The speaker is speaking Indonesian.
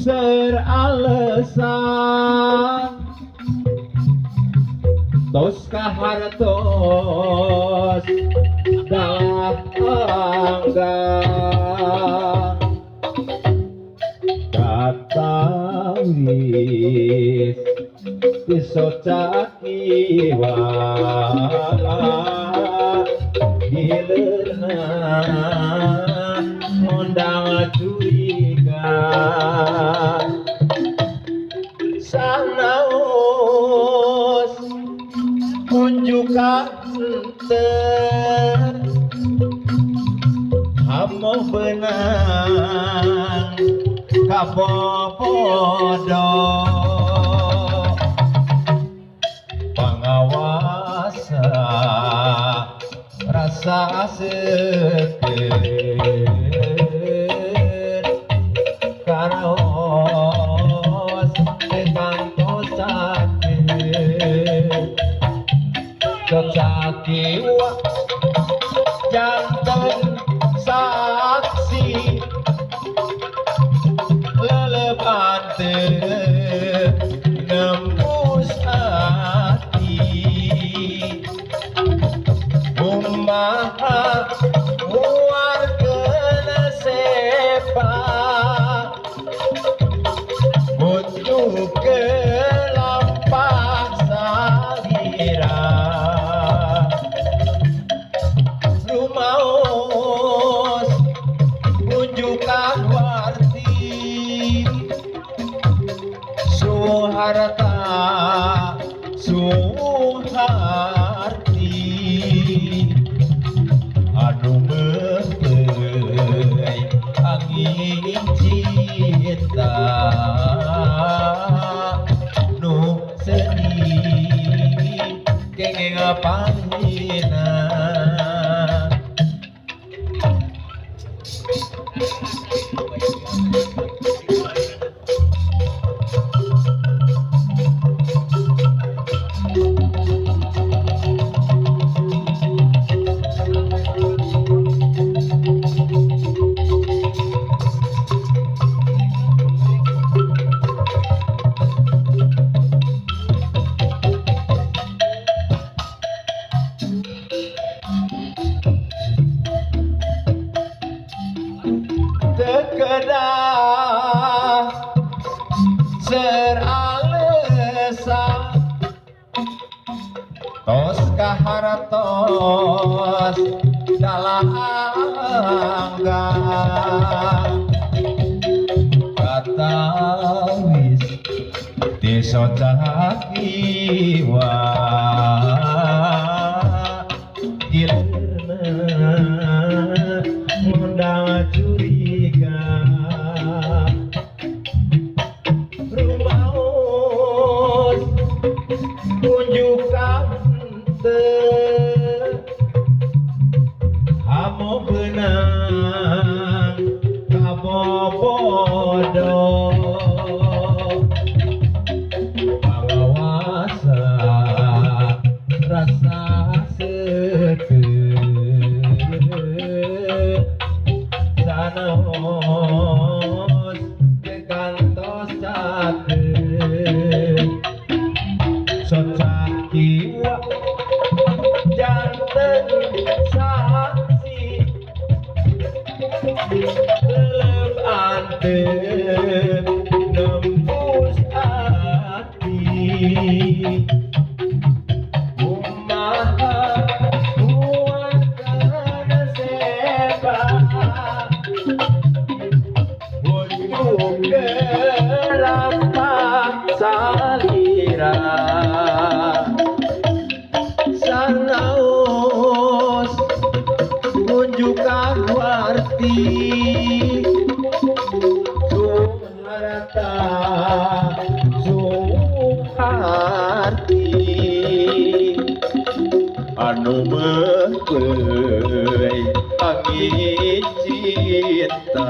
seralesan tos kahartos dalah anggang katawis disocakiwa dilerna mondang curiga sanaos unjukan hamo benang kabobodo pangawasa rasa seger karaos tekantos sakit kecakiwa janten saksi lelebante nembus hati umaha wargana sepa untuk kelampah salira rumaos unjukan warti suharta suharti anu meuy angin cinta nu sedih kenging panggina tekedah seralesan tos kahartos dalam anggang katawis disocakiwa dilerna mondang curiga rumaos unjukan hamo benang kabobodo pangawasa rasa seger sanaos tekantos caket socakiwa janten saksi lelep antep nembus hati umaha wargana sepa untuk kelampah salira sanaos unjukan warti suharta suharti anu meuy angin cinta